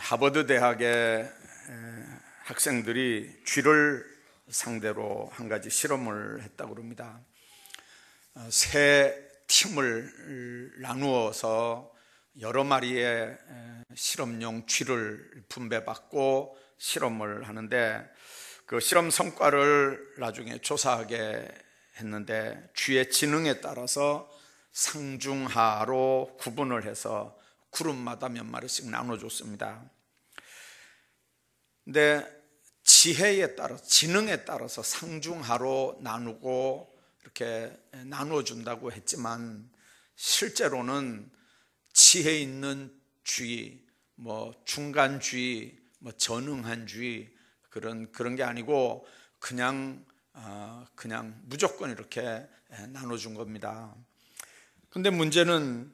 하버드 대학의 학생들이 쥐를 상대로 한 가지 실험을 했다고 합니다. 세 팀을 나누어서 여러 마리의 실험용 쥐를 분배받고 실험을 하는데, 그 실험 성과를 나중에 조사하게 했는데 쥐의 지능에 따라서 상중하로 구분을 해서 그룹마다 몇 마리씩 나눠줬습니다. 근데 지혜에 따라서, 지능에 따라서 상중하로 나누고 이렇게 나눠준다고 했지만, 실제로는 지혜 있는 쥐, 중간 쥐, 전응한 쥐, 그런 게 아니고 그냥 무조건 이렇게 나눠준 겁니다. 근데 문제는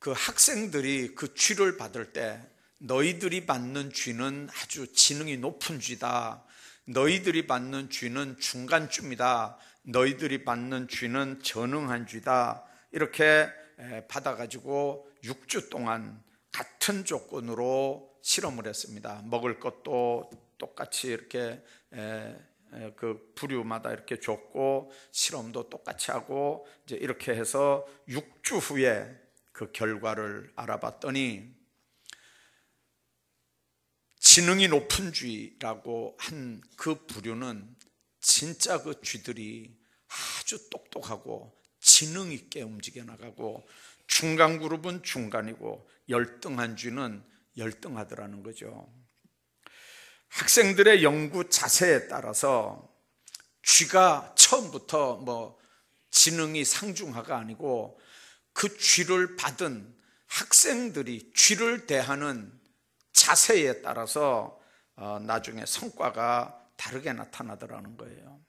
그 학생들이 그 쥐를 받을 때, 너희들이 받는 쥐는 아주 지능이 높은 쥐다, 너희들이 받는 쥐는 중간쯤이다, 너희들이 받는 쥐는 전응한 쥐다, 이렇게 받아가지고 6주 동안 같은 조건으로 실험을 했습니다. 먹을 것도 똑같이 이렇게 그 부류마다 이렇게 줬고, 실험도 똑같이 하고, 이제 이렇게 해서 6주 후에 그 결과를 알아봤더니, 지능이 높은 쥐라고 한 그 부류는 진짜 그 쥐들이 아주 똑똑하고 지능 있게 움직여 나가고, 중간 그룹은 중간이고 열등한 쥐는 열등하더라는 거죠. 학생들의 연구 자세에 따라서 쥐가 처음부터 지능이 상중하가 아니고, 그 쥐를 받은 학생들이 쥐를 대하는 자세에 따라서 나중에 성과가 다르게 나타나더라는 거예요.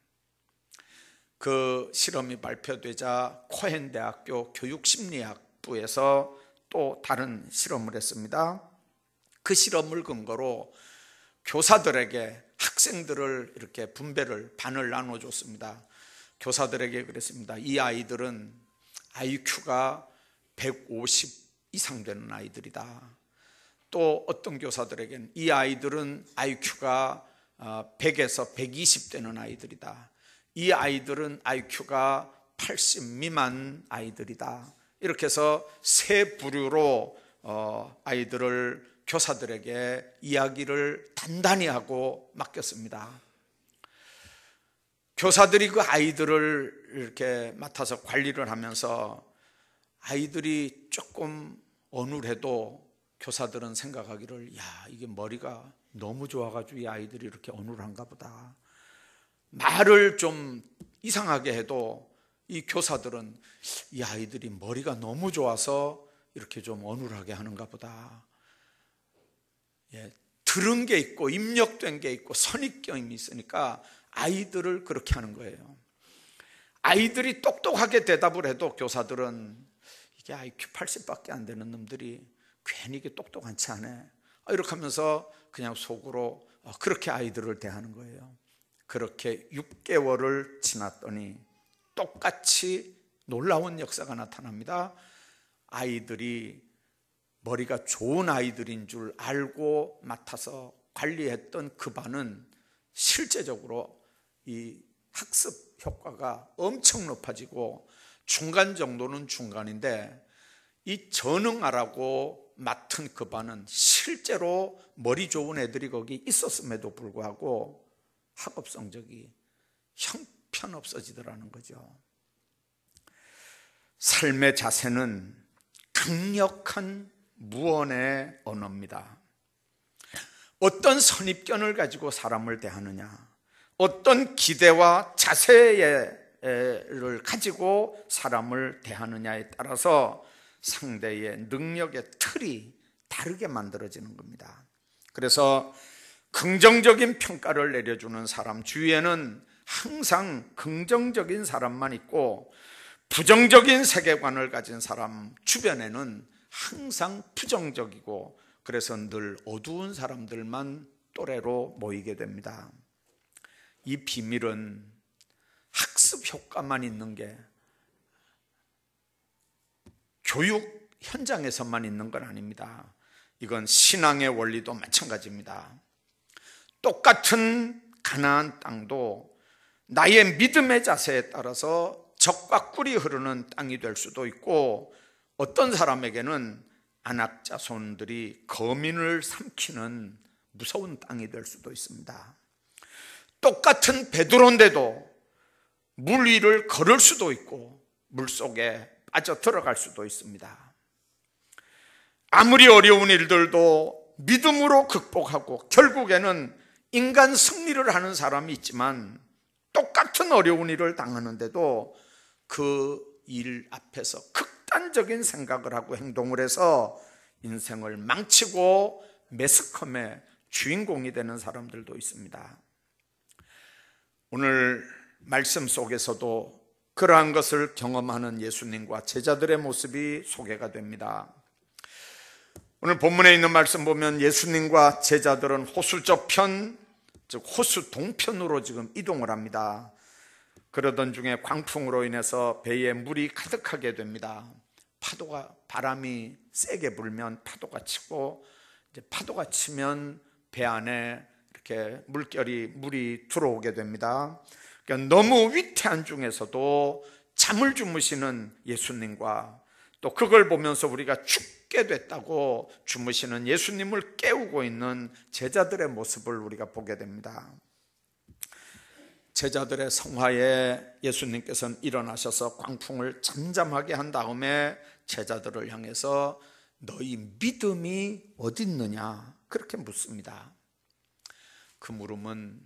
그 실험이 발표되자 코헨 대학교 교육심리학부에서 또 다른 실험을 했습니다. 그 실험을 근거로 교사들에게 학생들을 이렇게 반을 나눠줬습니다. 교사들에게 그랬습니다. 이 아이들은 IQ가 150 이상 되는 아이들이다. 또 어떤 교사들에게는 이 아이들은 IQ가 100에서 120 되는 아이들이다. 이 아이들은 IQ가 80 미만 아이들이다. 이렇게 해서 세 부류로 아이들을 교사들에게 이야기를 단단히 하고 맡겼습니다. 교사들이 그 아이들을 이렇게 맡아서 관리를 하면서 아이들이 조금 어눌해도 교사들은 생각하기를, 이게 머리가 너무 좋아가지고 이 아이들이 이렇게 어눌한가 보다. 말을 좀 이상하게 해도 이 교사들은 이 아이들이 머리가 너무 좋아서 이렇게 좀 어눌하게 하는가 보다. 들은 게 있고 입력된 게 있고 선입견이 있으니까 아이들을 그렇게 하는 거예요. 아이들이 똑똑하게 대답을 해도 교사들은 이게 IQ 80밖에 안 되는 놈들이 괜히 이게 똑똑한지 않네, 이렇게 하면서 그냥 속으로 그렇게 아이들을 대하는 거예요. 그렇게 6개월을 지났더니 똑같이 놀라운 역사가 나타납니다. 아이들이 머리가 좋은 아이들인 줄 알고 맡아서 관리했던 그 반은 실제적으로 이 학습 효과가 엄청 높아지고, 중간 정도는 중간인데 이 전응하라고 맡은 그 반은 실제로 머리 좋은 애들이 거기 있었음에도 불구하고 학업 성적이 형편없어지더라는 거죠. 삶의 자세는 강력한 무언의 언어입니다. 어떤 선입견을 가지고 사람을 대하느냐, 어떤 기대와 자세를 가지고 사람을 대하느냐에 따라서 상대의 능력의 틀이 다르게 만들어지는 겁니다. 그래서 긍정적인 평가를 내려주는 사람 주위에는 항상 긍정적인 사람만 있고, 부정적인 세계관을 가진 사람 주변에는 항상 부정적이고, 그래서 늘 어두운 사람들만 또래로 모이게 됩니다. 이 비밀은 학습 효과만 있는 게 교육 현장에서만 있는 건 아닙니다. 이건 신앙의 원리도 마찬가지입니다. 똑같은 가나안 땅도 나의 믿음의 자세에 따라서 젖과 꿀이 흐르는 땅이 될 수도 있고, 어떤 사람에게는 아낙 자손들이 거민을 삼키는 무서운 땅이 될 수도 있습니다. 똑같은 베드로인데도 물 위를 걸을 수도 있고 물속에 빠져 들어갈 수도 있습니다. 아무리 어려운 일들도 믿음으로 극복하고 결국에는 인간 승리를 하는 사람이 있지만, 똑같은 어려운 일을 당하는데도 그 일 앞에서 극단적인 생각을 하고 행동을 해서 인생을 망치고 매스컴의 주인공이 되는 사람들도 있습니다. 오늘 말씀 속에서도 그러한 것을 경험하는 예수님과 제자들의 모습이 소개가 됩니다. 오늘 본문에 있는 말씀 보면 예수님과 제자들은 호수 저편, 즉 호수 동편으로 지금 이동을 합니다. 그러던 중에 광풍으로 인해서 배에 물이 가득하게 됩니다. 바람이 세게 불면 파도가 치고, 이제 파도가 치면 배 안에 이렇게 물이 들어오게 됩니다. 그러니까 너무 위태한 중에서도 잠을 주무시는 예수님과, 또 그걸 보면서 우리가 죽게 됐다고 주무시는 예수님을 깨우고 있는 제자들의 모습을 우리가 보게 됩니다. 제자들의 성화에 예수님께서는 일어나셔서 광풍을 잠잠하게 한 다음에 제자들을 향해서 너희 믿음이 어디 있느냐 그렇게 묻습니다. 그 물음은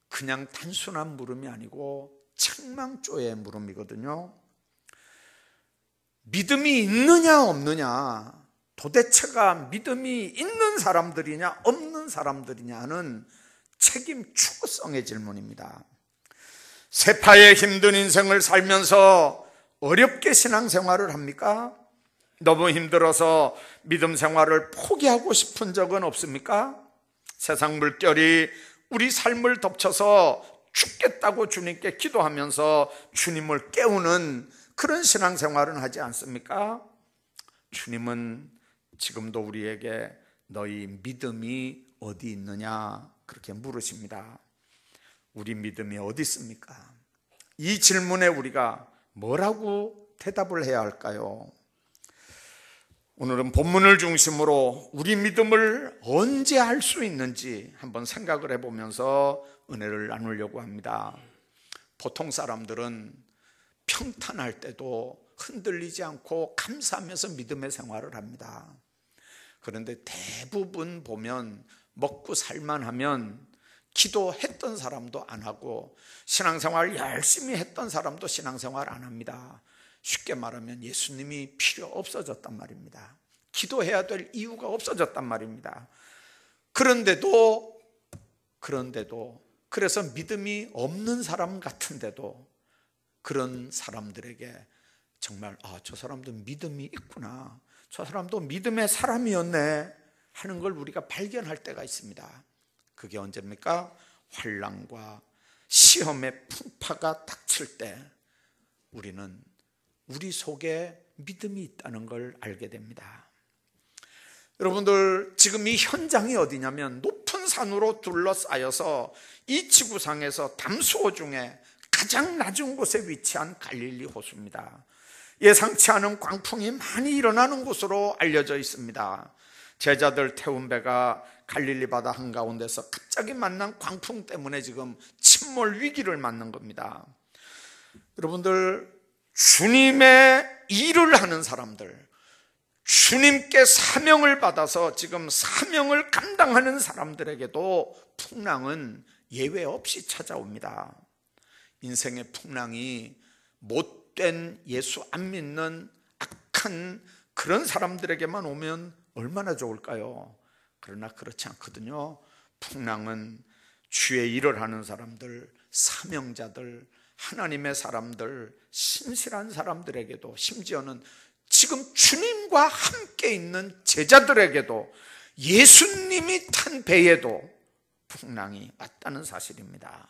그냥 단순한 물음이 아니고 책망조의 물음이거든요. 믿음이 있느냐 없느냐, 도대체가 믿음이 있는 사람들이냐 없는 사람들이냐는 책임 추구성의 질문입니다. 세파의 힘든 인생을 살면서 어렵게 신앙생활을 합니까? 너무 힘들어서 믿음 생활을 포기하고 싶은 적은 없습니까? 세상 물결이 우리 삶을 덮쳐서 죽겠다고 주님께 기도하면서 주님을 깨우는 그런 신앙생활은 하지 않습니까? 주님은 지금도 우리에게 너희 믿음이 어디 있느냐 그렇게 물으십니다. 우리 믿음이 어디 있습니까? 이 질문에 우리가 뭐라고 대답을 해야 할까요? 오늘은 본문을 중심으로 우리 믿음을 언제 할 수 있는지 한번 생각을 해보면서 은혜를 나누려고 합니다. 보통 사람들은 평탄할 때도 흔들리지 않고 감사하면서 믿음의 생활을 합니다. 그런데 대부분 보면 먹고 살만하면 기도했던 사람도 안 하고 신앙생활 열심히 했던 사람도 신앙생활 안 합니다. 쉽게 말하면 예수님이 필요 없어졌단 말입니다. 기도해야 될 이유가 없어졌단 말입니다. 그런데도 그래서 믿음이 없는 사람 같은데도 그런 사람들에게 정말 저 사람도 믿음이 있구나, 저 사람도 믿음의 사람이었네 하는 걸 우리가 발견할 때가 있습니다. 그게 언제입니까? 환난과 시험의 풍파가 닥칠 때 우리는 우리 속에 믿음이 있다는 걸 알게 됩니다. 여러분들, 지금 이 현장이 어디냐면 높은 산으로 둘러싸여서 이 지구상에서 담수호 중에 가장 낮은 곳에 위치한 갈릴리 호수입니다. 예상치 않은 광풍이 많이 일어나는 곳으로 알려져 있습니다. 제자들 태운 배가 갈릴리 바다 한가운데서 갑자기 만난 광풍 때문에 지금 침몰 위기를 맞는 겁니다. 여러분들, 주님의 일을 하는 사람들, 주님께 사명을 받아서 지금 사명을 감당하는 사람들에게도 풍랑은 예외 없이 찾아옵니다. 인생의 풍랑이 못된 예수 안 믿는 악한 그런 사람들에게만 오면 얼마나 좋을까요? 그러나 그렇지 않거든요. 풍랑은 주의 일을 하는 사람들, 사명자들, 하나님의 사람들, 신실한 사람들에게도, 심지어는 지금 주님과 함께 있는 제자들에게도, 예수님이 탄 배에도 풍랑이 왔다는 사실입니다.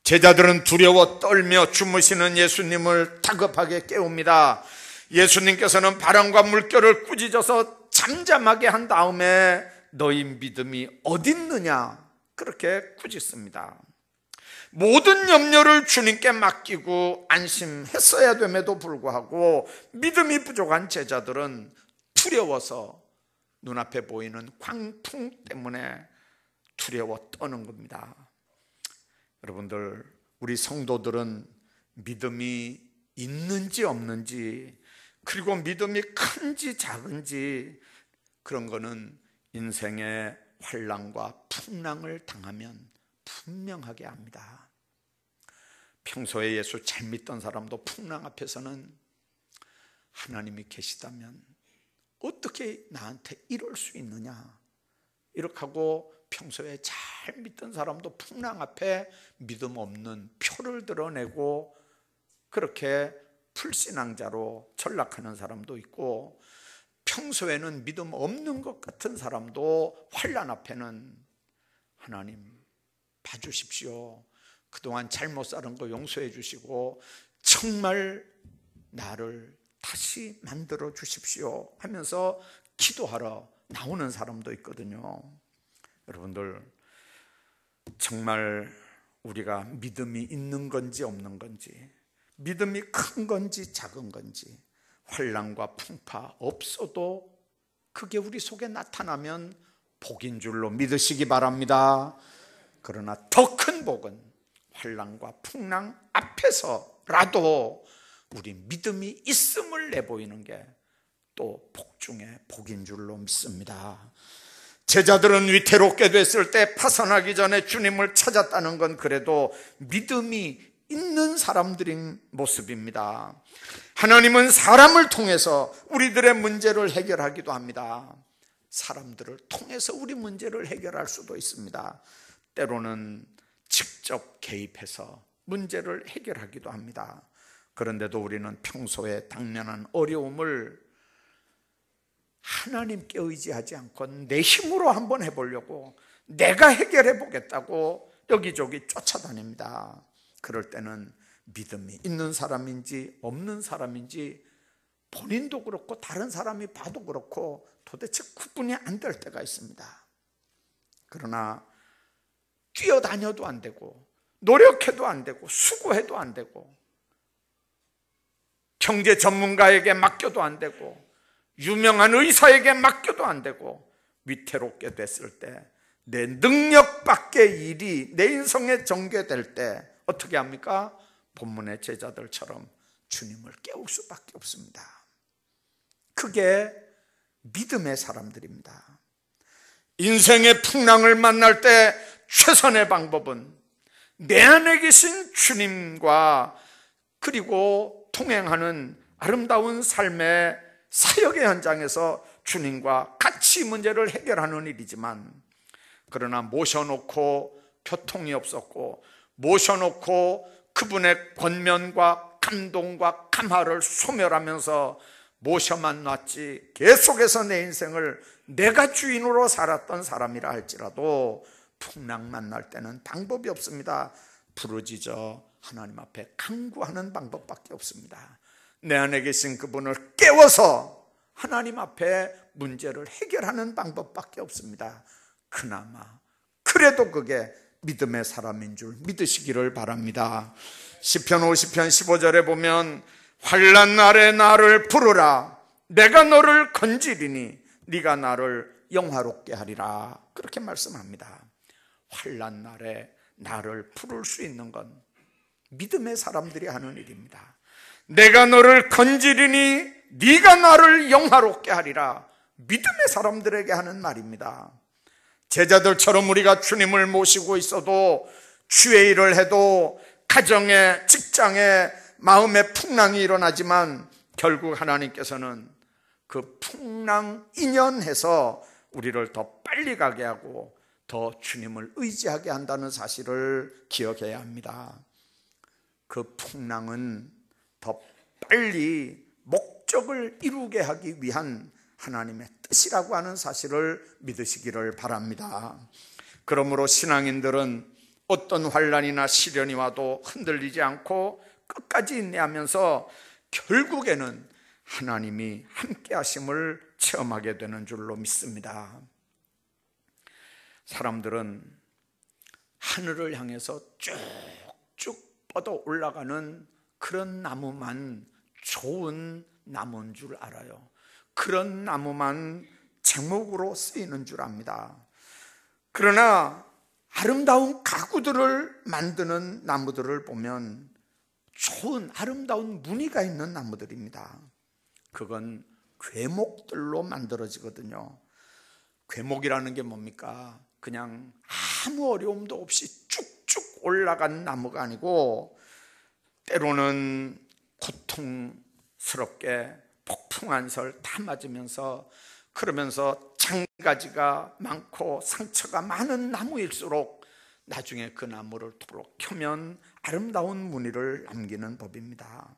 제자들은 두려워 떨며 주무시는 예수님을 다급하게 깨웁니다. 예수님께서는 바람과 물결을 꾸짖어서 잠잠하게 한 다음에 너희 믿음이 어딨느냐 그렇게 꾸짖습니다. 모든 염려를 주님께 맡기고 안심했어야 됨에도 불구하고 믿음이 부족한 제자들은 두려워서 눈앞에 보이는 광풍 때문에 두려워 떠는 겁니다. 여러분들, 우리 성도들은 믿음이 있는지 없는지, 그리고 믿음이 큰지 작은지, 그런 거는 인생의 환난과 풍랑을 당하면 분명하게 압니다. 평소에 예수 잘 믿던 사람도 풍랑 앞에서는 하나님이 계시다면 어떻게 나한테 이럴 수 있느냐 이렇게 하고, 평소에 잘 믿던 사람도 풍랑 앞에 믿음 없는 표를 드러내고 그렇게 불신앙자로 전락하는 사람도 있고, 평소에는 믿음 없는 것 같은 사람도 환난 앞에는 하나님 봐주십시오, 그동안 잘못 살은 거 용서해 주시고 정말 나를 다시 만들어 주십시오 하면서 기도하러 나오는 사람도 있거든요. 여러분들, 정말 우리가 믿음이 있는 건지 없는 건지, 믿음이 큰 건지 작은 건지, 환난과 풍파 없어도 그게 우리 속에 나타나면 복인 줄로 믿으시기 바랍니다. 그러나 더 큰 복은 환난과 풍랑 앞에서라도 우리 믿음이 있음을 내보이는 게 또 복 중에 복인 줄로 믿습니다. 제자들은 위태롭게 됐을 때 파산하기 전에 주님을 찾았다는 건 그래도 믿음이 있는 사람들인 모습입니다. 하나님은 사람을 통해서 우리들의 문제를 해결하기도 합니다. 사람들을 통해서 우리 문제를 해결할 수도 있습니다. 때로는 직접 개입해서 문제를 해결하기도 합니다. 그런데도 우리는 평소에 당면한 어려움을 하나님께 의지하지 않고 내 힘으로 한번 해보려고, 내가 해결해 보겠다고 여기저기 쫓아다닙니다. 그럴 때는 믿음이 있는 사람인지 없는 사람인지 본인도 그렇고 다른 사람이 봐도 그렇고 도대체 구분이 안 될 때가 있습니다. 그러나 뛰어다녀도 안 되고, 노력해도 안 되고, 수고해도 안 되고, 경제 전문가에게 맡겨도 안 되고, 유명한 의사에게 맡겨도 안 되고, 위태롭게 됐을 때, 내 능력 밖의 일이 내 인생에 전개될 때 어떻게 합니까? 본문의 제자들처럼 주님을 깨울 수밖에 없습니다. 그게 믿음의 사람들입니다. 인생의 풍랑을 만날 때 최선의 방법은 내 안에 계신 주님과 그리고 동행하는 아름다운 삶의 사역의 현장에서 주님과 같이 문제를 해결하는 일이지만, 그러나 모셔놓고 교통이 없었고 모셔놓고 그분의 권면과 감동과 감화를 소멸하면서 모셔만 놨지 계속해서 내 인생을 내가 주인으로 살았던 사람이라 할지라도 풍랑 만날 때는 방법이 없습니다. 부르짖어 하나님 앞에 간구하는 방법밖에 없습니다. 내 안에 계신 그분을 깨워서 하나님 앞에 문제를 해결하는 방법밖에 없습니다. 그나마 그래도 그게 믿음의 사람인 줄 믿으시기를 바랍니다. 시편 50편 15절에 보면 환난 날에 나를 부르라, 내가 너를 건지리니 네가 나를 영화롭게 하리라, 그렇게 말씀합니다. 환난 날에 나를 부를 수 있는 건 믿음의 사람들이 하는 일입니다. 내가 너를 건지리니 네가 나를 영화롭게 하리라, 믿음의 사람들에게 하는 말입니다. 제자들처럼 우리가 주님을 모시고 있어도, 주의 일을 해도 가정에, 직장에, 마음의 풍랑이 일어나지만 결국 하나님께서는 그 풍랑 인연해서 우리를 더 빨리 가게 하고 더 주님을 의지하게 한다는 사실을 기억해야 합니다. 그 풍랑은 더 빨리 목적을 이루게 하기 위한 하나님의 뜻이라고 하는 사실을 믿으시기를 바랍니다. 그러므로 신앙인들은 어떤 환난이나 시련이 와도 흔들리지 않고 끝까지 인내하면서 결국에는 하나님이 함께 하심을 체험하게 되는 줄로 믿습니다. 사람들은 하늘을 향해서 쭉쭉 뻗어 올라가는 그런 나무만 좋은 나무인 줄 알아요. 그런 나무만 제목으로 쓰이는 줄 압니다. 그러나 아름다운 가구들을 만드는 나무들을 보면 좋은 아름다운 무늬가 있는 나무들입니다. 그건 궤목들로 만들어지거든요. 궤목이라는 게 뭡니까? 그냥 아무 어려움도 없이 쭉쭉 올라간 나무가 아니고 때로는 고통스럽게 폭풍한 설 다 맞으면서 그러면서 장가지가 많고 상처가 많은 나무일수록 나중에 그 나무를 도로 켜면 아름다운 무늬를 남기는 법입니다.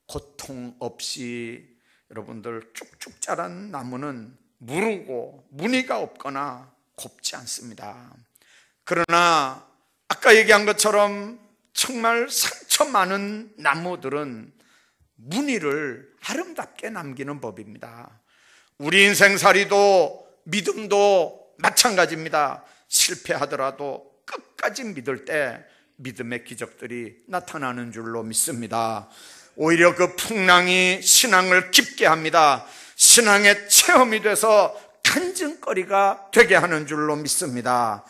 고통 없이 여러분들 쭉쭉 자란 나무는 무르고 무늬가 없거나 곱지 않습니다. 그러나 아까 얘기한 것처럼 정말 상처 많은 나무들은 무늬를 아름답게 남기는 법입니다. 우리 인생살이도 믿음도 마찬가지입니다. 실패하더라도 끝까지 믿을 때 믿음의 기적들이 나타나는 줄로 믿습니다. 오히려 그 풍랑이 신앙을 깊게 합니다. 신앙의 체험이 돼서 간증거리가 되게 하는 줄로 믿습니다.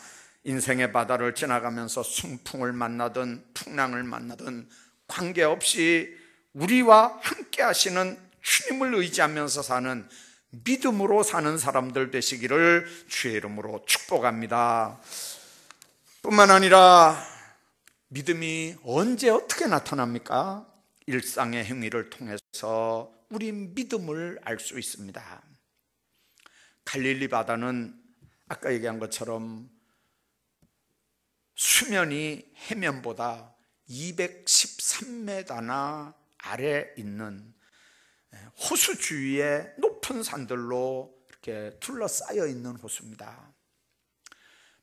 인생의 바다를 지나가면서 순풍을 만나든 풍랑을 만나든 관계없이 우리와 함께 하시는 주님을 의지하면서 사는 믿음으로 사는 사람들 되시기를 주의 이름으로 축복합니다. 뿐만 아니라 믿음이 언제 어떻게 나타납니까? 일상의 행위를 통해서 우리 믿음을 알 수 있습니다. 갈릴리 바다는 아까 얘기한 것처럼 수면이 해면보다 213m나 아래 있는 호수 주위의 높은 산들로 이렇게 둘러싸여 있는 호수입니다.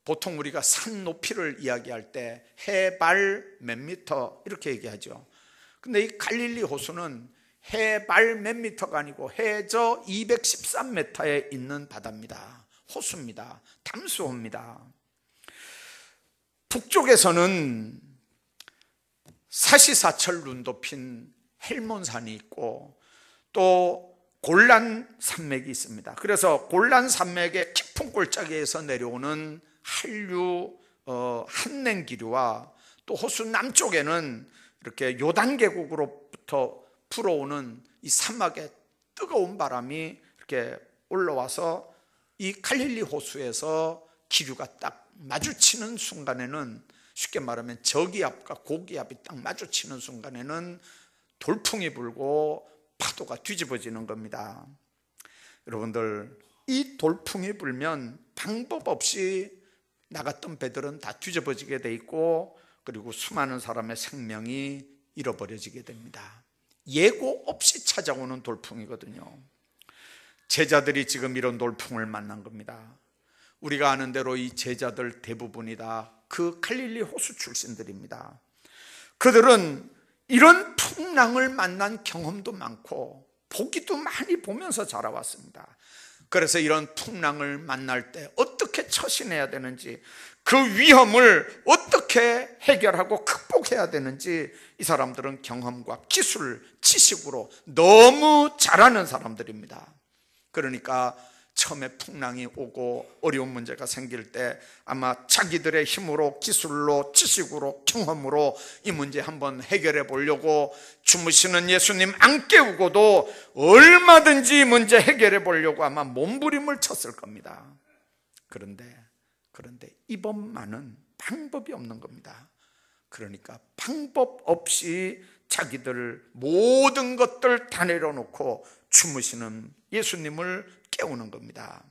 보통 우리가 산 높이를 이야기할 때 해발 몇 미터 이렇게 얘기하죠. 근데 이 갈릴리 호수는 해발 몇 미터가 아니고 해저 213m에 있는 바다입니다. 호수입니다. 담수호입니다. 북쪽에서는 사시사철 눈높인 헬몬산이 있고 또 골란 산맥이 있습니다. 그래서 골란 산맥의 깊은 골짜기에서 내려오는 한류 한냉기류와 또 호수 남쪽에는 이렇게 요단 계곡으로부터 불어오는 이 사막의 뜨거운 바람이 이렇게 올라와서 이 갈릴리 호수에서 기류가 딱 마주치는 순간에는 쉽게 말하면 저기압과 고기압이 딱 마주치는 순간에는 돌풍이 불고 파도가 뒤집어지는 겁니다. 여러분들, 이 돌풍이 불면 방법 없이 나갔던 배들은 다 뒤집어지게 돼 있고 그리고 수많은 사람의 생명이 잃어버려지게 됩니다. 예고 없이 찾아오는 돌풍이거든요. 제자들이 지금 이런 돌풍을 만난 겁니다. 우리가 아는 대로 이 제자들 대부분이 다 그 갈릴리 호수 출신들입니다. 그들은 이런 풍랑을 만난 경험도 많고 보기도 많이 보면서 자라왔습니다. 그래서 이런 풍랑을 만날 때 어떻게 처신해야 되는지, 그 위험을 어떻게 해결하고 극복해야 되는지 이 사람들은 경험과 기술, 지식으로 너무 잘하는 사람들입니다. 그러니까 처음에 풍랑이 오고 어려운 문제가 생길 때 아마 자기들의 힘으로, 기술로, 지식으로, 경험으로 이 문제 한번 해결해 보려고 주무시는 예수님 안 깨우고도 얼마든지 문제 해결해 보려고 아마 몸부림을 쳤을 겁니다. 그런데 이번만은 방법이 없는 겁니다. 그러니까 방법 없이 자기들 모든 것들 다 내려놓고 주무시는 예수님을 깨우는 겁니다.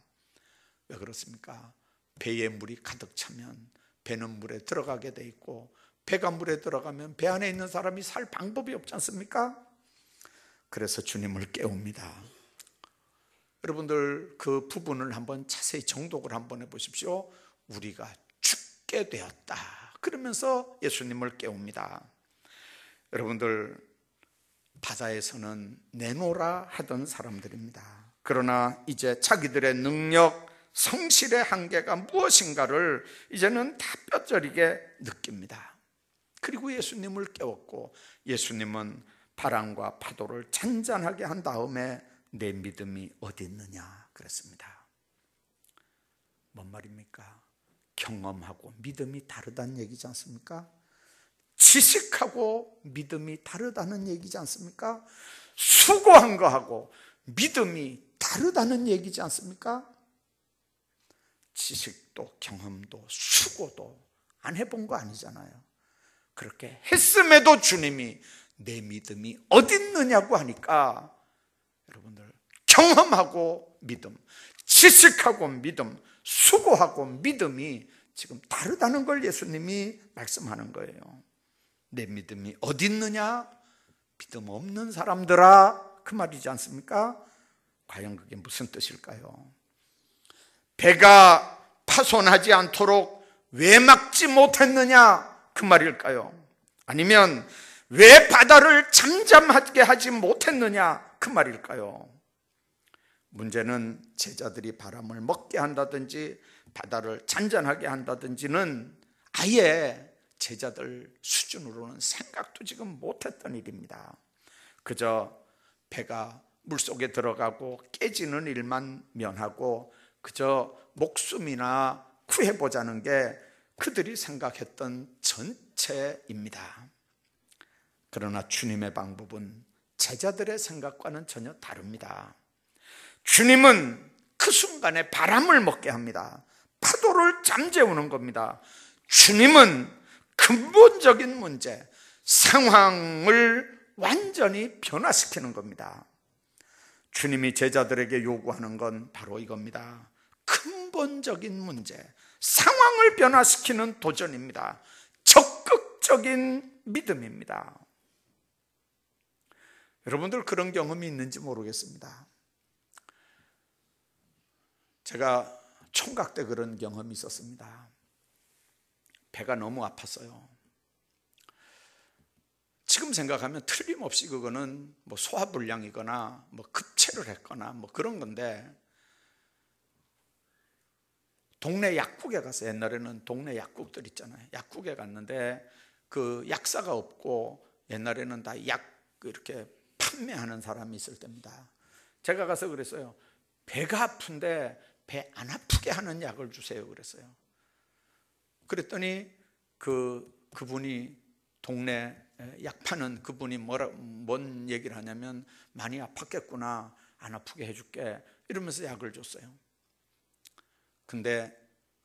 왜 그렇습니까? 배에 물이 가득 차면 배는 물에 들어가게 돼 있고 배가 물에 들어가면 배 안에 있는 사람이 살 방법이 없지 않습니까? 그래서 주님을 깨웁니다. 여러분들 그 부분을 한번 자세히 정독을 한번 해보십시오. 우리가 죽게 되었다 그러면서 예수님을 깨웁니다. 여러분들 바다에서는 내놓으라 하던 사람들입니다. 그러나 이제 자기들의 능력, 성실의 한계가 무엇인가를 이제는 다 뼈저리게 느낍니다. 그리고 예수님을 깨웠고, 예수님은 바람과 파도를 잔잔하게 한 다음에 내 믿음이 어디 있느냐 그랬습니다. 뭔 말입니까? 경험하고 믿음이 다르다는 얘기지 않습니까? 지식하고 믿음이 다르다는 얘기지 않습니까? 수고한 거하고 믿음이 다르다는 얘기지 않습니까? 지식도 경험도 수고도 안 해본 거 아니잖아요. 그렇게 했음에도 주님이 내 믿음이 어디 있느냐고 하니까, 여러분들, 경험하고 믿음, 지식하고 믿음, 수고하고 믿음이 지금 다르다는 걸 예수님이 말씀하는 거예요. 내 믿음이 어디 있느냐? 믿음 없는 사람들아, 그 말이지 않습니까? 과연 그게 무슨 뜻일까요? 배가 파손하지 않도록 왜 막지 못했느냐? 그 말일까요? 아니면 왜 바다를 잠잠하게 하지 못했느냐? 그 말일까요? 문제는 제자들이 바람을 먹게 한다든지 바다를 잔잔하게 한다든지는 아예 제자들 수준으로는 생각도 지금 못했던 일입니다. 그저 배가 물속에 들어가고 깨지는 일만 면하고 그저 목숨이나 구해보자는 게 그들이 생각했던 전체입니다. 그러나 주님의 방법은 제자들의 생각과는 전혀 다릅니다. 주님은 그 순간에 바람을 먹게 합니다. 파도를 잠재우는 겁니다. 주님은 근본적인 문제, 상황을 완전히 변화시키는 겁니다. 주님이 제자들에게 요구하는 건 바로 이겁니다. 근본적인 문제, 상황을 변화시키는 도전입니다. 적극적인 믿음입니다. 여러분들 그런 경험이 있는지 모르겠습니다. 제가 총각 때 그런 경험이 있었습니다. 배가 너무 아팠어요. 지금 생각하면 틀림없이 그거는 뭐 소화불량이거나 뭐 급체를 했거나 뭐 그런 건데, 동네 약국에 가서, 옛날에는 동네 약국들 있잖아요. 약국에 갔는데 그 약사가 없고 옛날에는 다 약 이렇게 판매하는 사람이 있을 때입니다. 제가 가서 그랬어요. 배가 아픈데 배 안 아프게 하는 약을 주세요 그랬어요. 그랬더니 그분이 동네 약 파는 그분이 뭔 얘기를 하냐면, 많이 아팠겠구나, 안 아프게 해줄게 이러면서 약을 줬어요. 근데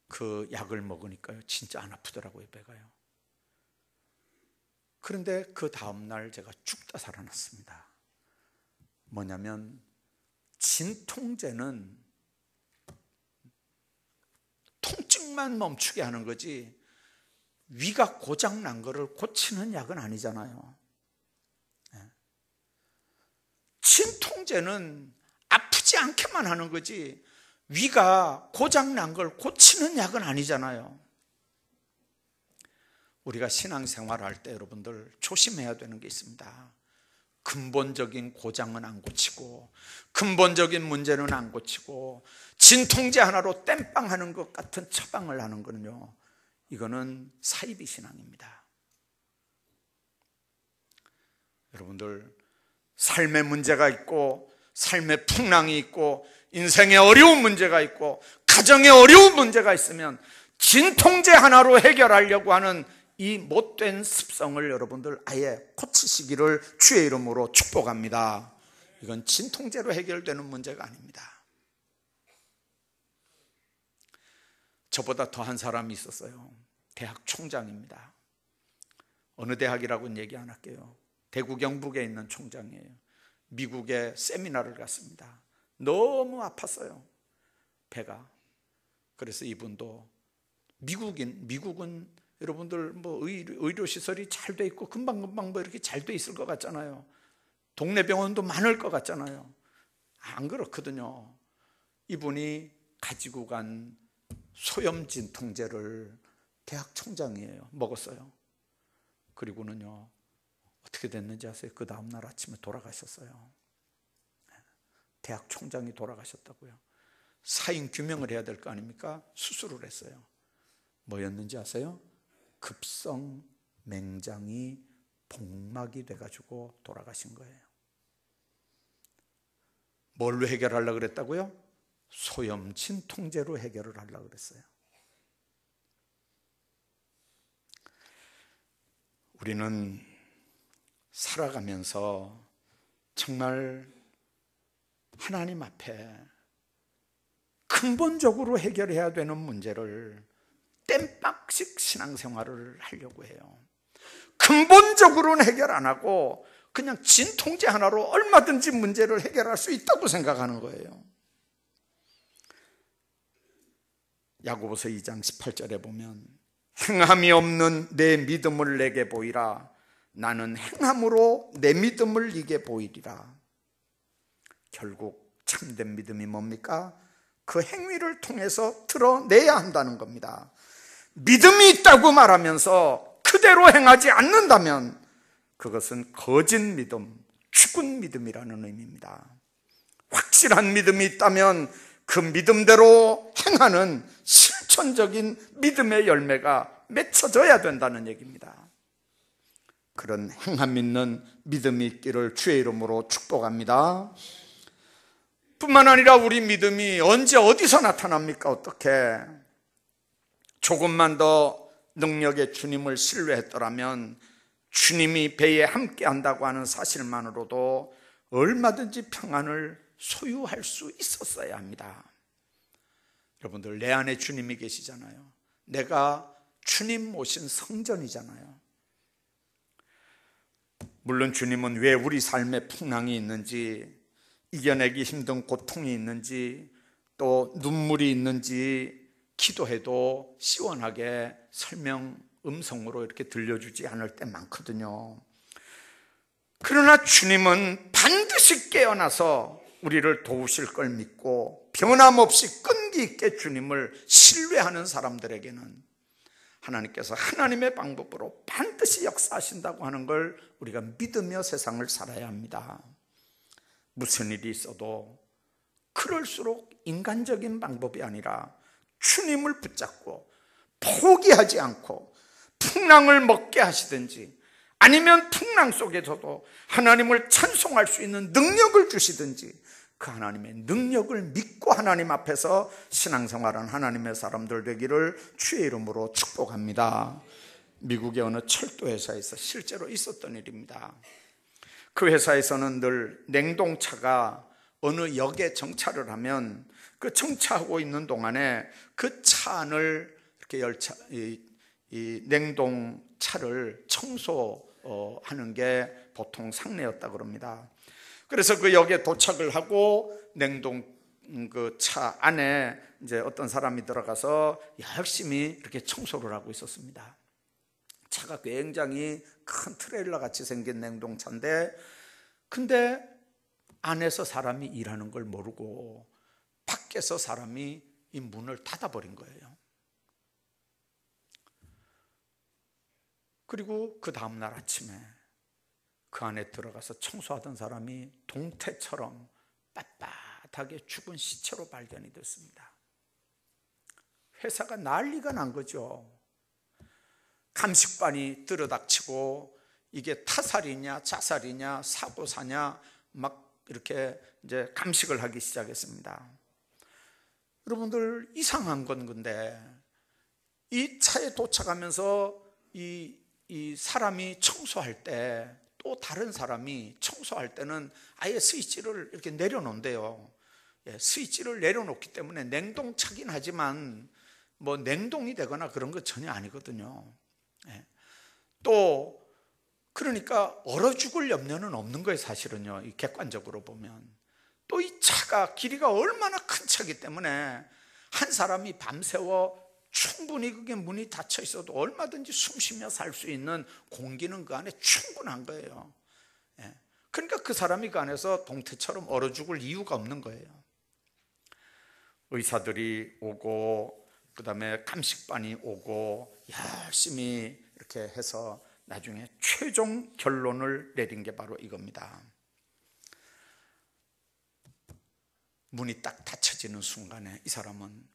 그 약을 먹으니까요 진짜 안 아프더라고요, 배가요. 그런데 그 다음날 제가 죽다 살아났습니다. 뭐냐면, 진통제는 통증만 멈추게 하는 거지 위가 고장난 거를 고치는 약은 아니잖아요. 진통제는 아프지 않게만 하는 거지 위가 고장난 걸 고치는 약은 아니잖아요. 우리가 신앙생활을 할 때 여러분들 조심해야 되는 게 있습니다. 근본적인 고장은 안 고치고 근본적인 문제는 안 고치고 진통제 하나로 땜빵하는 것 같은 처방을 하는 거는요, 이거는 사이비 신앙입니다. 여러분들, 삶의 문제가 있고 삶의 풍랑이 있고 인생에 어려운 문제가 있고 가정에 어려운 문제가 있으면 진통제 하나로 해결하려고 하는 이 못된 습성을 여러분들 아예 고치시기를 주의 이름으로 축복합니다. 이건 진통제로 해결되는 문제가 아닙니다. 저보다 더한 사람이 있었어요. 대학 총장입니다. 어느 대학이라고는 얘기 안 할게요. 대구 경북에 있는 총장이에요. 미국에 세미나를 갔습니다. 너무 아팠어요, 배가. 그래서 이분도 미국은 여러분들 뭐 의료시설이 잘 돼 있고 금방금방 뭐 이렇게 잘 돼 있을 것 같잖아요. 동네 병원도 많을 것 같잖아요. 안 그렇거든요. 이분이 가지고 간 소염진통제를 대학 총장이에요. 먹었어요. 그리고는요, 어떻게 됐는지 아세요? 그 다음날 아침에 돌아가셨어요. 대학 총장이 돌아가셨다고요. 사인 규명을 해야 될 거 아닙니까? 수술을 했어요. 뭐였는지 아세요? 급성 맹장이 복막이 돼가지고 돌아가신 거예요. 뭘로 해결하려고 그랬다고요? 소염 진통제로 해결을 하려고 그랬어요. 우리는 살아가면서 정말 하나님 앞에 근본적으로 해결해야 되는 문제를 땜박식 신앙생활을 하려고 해요. 근본적으로는 해결 안 하고 그냥 진통제 하나로 얼마든지 문제를 해결할 수 있다고 생각하는 거예요. 야고보서 2장 18절에 보면 행함이 없는 내 믿음을 내게 보이라. 나는 행함으로 내 믿음을 이게 보이리라. 결국 참된 믿음이 뭡니까? 그 행위를 통해서 드러내야 한다는 겁니다. 믿음이 있다고 말하면서 그대로 행하지 않는다면 그것은 거짓 믿음, 죽은 믿음이라는 의미입니다. 확실한 믿음이 있다면 그 믿음대로 행하는 실천적인 믿음의 열매가 맺혀져야 된다는 얘기입니다. 그런 행함 있는 믿음이 있기를 주의 이름으로 축복합니다. 뿐만 아니라 우리 믿음이 언제 어디서 나타납니까? 어떻게? 조금만 더 능력의 주님을 신뢰했더라면 주님이 배에 함께 한다고 하는 사실만으로도 얼마든지 평안을 소유할 수 있었어야 합니다. 여러분들, 내 안에 주님이 계시잖아요. 내가 주님 모신 성전이잖아요. 물론 주님은 왜 우리 삶에 풍랑이 있는지, 이겨내기 힘든 고통이 있는지, 또 눈물이 있는지 기도해도 시원하게 음성으로 이렇게 들려주지 않을 때 많거든요. 그러나 주님은 반드시 깨어나서 우리를 도우실 걸 믿고 변함없이 끈기 있게 주님을 신뢰하는 사람들에게는 하나님께서 하나님의 방법으로 반드시 역사하신다고 하는 걸 우리가 믿으며 세상을 살아야 합니다. 무슨 일이 있어도 그럴수록 인간적인 방법이 아니라 주님을 붙잡고 포기하지 않고 풍랑을 먹게 하시든지 아니면 풍랑 속에서도 하나님을 찬송할 수 있는 능력을 주시든지 그 하나님의 능력을 믿고 하나님 앞에서 신앙생활한 하나님의 사람들 되기를 주의 이름으로 축복합니다. 미국의 어느 철도회사에서 실제로 있었던 일입니다. 그 회사에서는 늘 냉동차가 어느 역에 정차를 하면 그 정차하고 있는 동안에 그 차 안을 이렇게 이 냉동차를 청소하는 게 보통 상례였다고 합니다. 그래서 그 역에 도착을 하고 냉동 그 차 안에 이제 어떤 사람이 들어가서 열심히 이렇게 청소를 하고 있었습니다. 차가 굉장히 큰 트레일러 같이 생긴 냉동차인데, 근데 안에서 사람이 일하는 걸 모르고 밖에서 사람이 이 문을 닫아버린 거예요. 그리고 그 다음날 아침에 그 안에 들어가서 청소하던 사람이 동태처럼 빳빳하게 죽은 시체로 발견이 됐습니다. 회사가 난리가 난 거죠. 감식반이 들어닥치고 이게 타살이냐 자살이냐 사고사냐 막 이렇게 이제 감식을 하기 시작했습니다. 여러분들, 이상한 건 근데 이 차에 도착하면서 이 사람이 청소할 때 또 다른 사람이 청소할 때는 아예 스위치를 이렇게 내려놓는데요. 스위치를 내려놓기 때문에 냉동차긴 하지만 뭐 냉동이 되거나 그런 거 전혀 아니거든요. 또 그러니까 얼어 죽을 염려는 없는 거예요, 사실은요. 이 객관적으로 보면. 또 이 차가 길이가 얼마나 큰 차이기 때문에 한 사람이 밤새워 충분히 그게 문이 닫혀 있어도 얼마든지 숨 쉬며 살 수 있는 공기는 그 안에 충분한 거예요. 그러니까 그 사람이 그 안에서 동태처럼 얼어 죽을 이유가 없는 거예요. 의사들이 오고 그 다음에 감식반이 오고 열심히 이렇게 해서 나중에 최종 결론을 내린 게 바로 이겁니다. 문이 딱 닫혀지는 순간에 이 사람은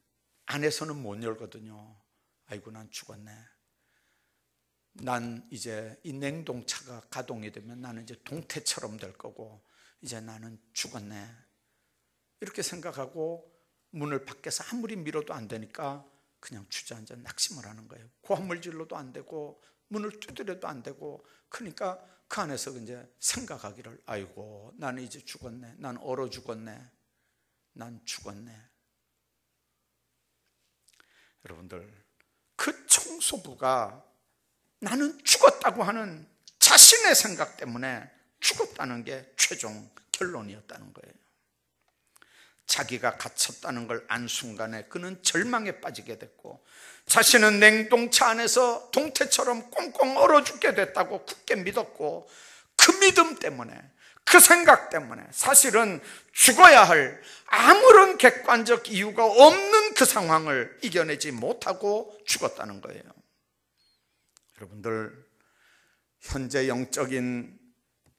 안에서는 못 열거든요. 아이고, 난 죽었네. 난 이제 이 냉동차가 가동이 되면 나는 이제 동태처럼 될 거고 이제 나는 죽었네. 이렇게 생각하고 문을 밖에서 아무리 밀어도 안 되니까 그냥 주저앉아 낙심을 하는 거예요. 고함을 질러도 안 되고 문을 두드려도 안 되고, 그러니까 그 안에서 이제 생각하기를, 아이고, 나는 이제 죽었네. 난 얼어 죽었네. 난 죽었네. 여러분들, 그 청소부가 나는 죽었다고 하는 자신의 생각 때문에 죽었다는 게 최종 결론이었다는 거예요. 자기가 갇혔다는 걸 안 순간에 그는 절망에 빠지게 됐고, 자신은 냉동차 안에서 동태처럼 꽁꽁 얼어 죽게 됐다고 굳게 믿었고, 그 믿음 때문에, 그 생각 때문에 사실은 죽어야 할 아무런 객관적 이유가 없는 그 상황을 이겨내지 못하고 죽었다는 거예요. 여러분들, 현재 영적인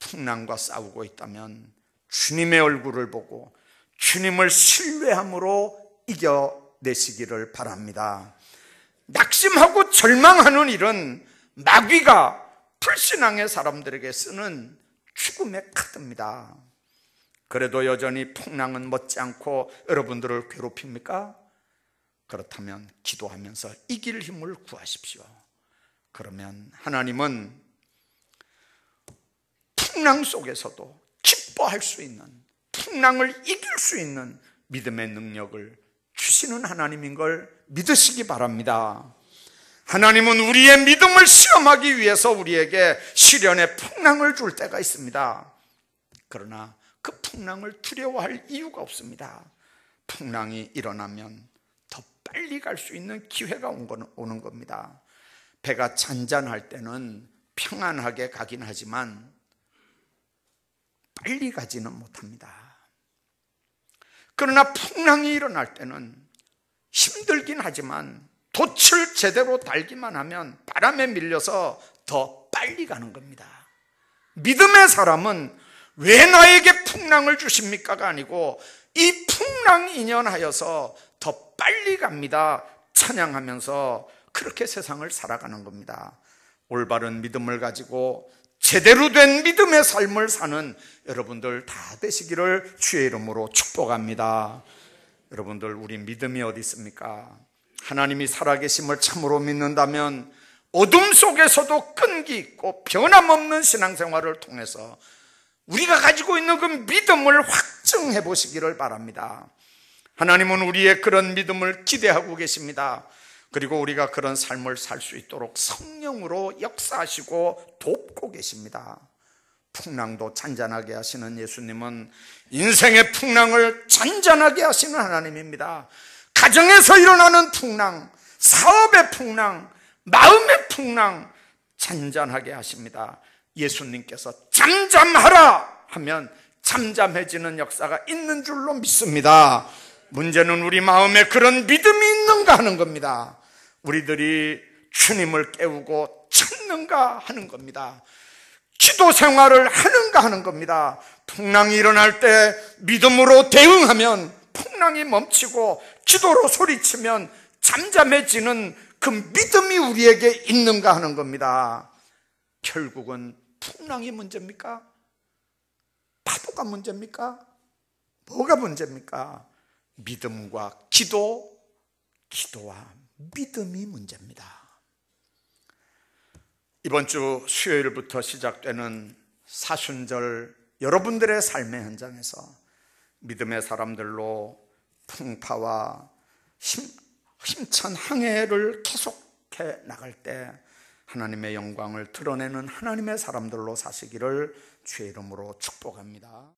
풍랑과 싸우고 있다면 주님의 얼굴을 보고 주님을 신뢰함으로 이겨내시기를 바랍니다. 낙심하고 절망하는 일은 마귀가 불신앙의 사람들에게 쓰는 죽음의 카드입니다. 그래도 여전히 풍랑은 멎지 않고 여러분들을 괴롭힙니까? 그렇다면 기도하면서 이길 힘을 구하십시오. 그러면 하나님은 풍랑 속에서도 기뻐할 수 있는, 풍랑을 이길 수 있는 믿음의 능력을 주시는 하나님인 걸 믿으시기 바랍니다. 하나님은 우리의 믿음을 시험하기 위해서 우리에게 시련의 풍랑을 줄 때가 있습니다. 그러나 그 풍랑을 두려워할 이유가 없습니다. 풍랑이 일어나면 더 빨리 갈 수 있는 기회가 오는 겁니다. 배가 잔잔할 때는 평안하게 가긴 하지만 빨리 가지는 못합니다. 그러나 풍랑이 일어날 때는 힘들긴 하지만 돛을 제대로 달기만 하면 바람에 밀려서 더 빨리 가는 겁니다. 믿음의 사람은 왜 나에게 풍랑을 주십니까가 아니고 이 풍랑 인연하여서 더 빨리 갑니다 찬양하면서 그렇게 세상을 살아가는 겁니다. 올바른 믿음을 가지고 제대로 된 믿음의 삶을 사는 여러분들 다 되시기를 주의 이름으로 축복합니다. 여러분들, 우리 믿음이 어디 있습니까? 하나님이 살아계심을 참으로 믿는다면 어둠 속에서도 끈기 있고 변함없는 신앙생활을 통해서 우리가 가지고 있는 그 믿음을 확증해 보시기를 바랍니다. 하나님은 우리의 그런 믿음을 기대하고 계십니다. 그리고 우리가 그런 삶을 살 수 있도록 성령으로 역사하시고 돕고 계십니다. 풍랑도 잔잔하게 하시는 예수님은 인생의 풍랑을 잔잔하게 하시는 하나님입니다. 가정에서 일어나는 풍랑, 사업의 풍랑, 마음의 풍랑 잔잔하게 하십니다. 예수님께서 잠잠하라 하면 잠잠해지는 역사가 있는 줄로 믿습니다. 문제는 우리 마음에 그런 믿음이 있는가 하는 겁니다. 우리들이 주님을 깨우고 찾는가 하는 겁니다. 기도 생활을 하는가 하는 겁니다. 풍랑이 일어날 때 믿음으로 대응하면 풍랑이 멈추고 기도로 소리치면 잠잠해지는 그 믿음이 우리에게 있는가 하는 겁니다. 결국은 풍랑이 문제입니까? 파도가 문제입니까? 뭐가 문제입니까? 믿음과 기도와 믿음이 문제입니다. 이번 주 수요일부터 시작되는 사순절 여러분들의 삶의 현장에서 믿음의 사람들로 풍파와 힘찬 항해를 계속해 나갈 때 하나님의 영광을 드러내는 하나님의 사람들로 사시기를 주의 이름으로 축복합니다.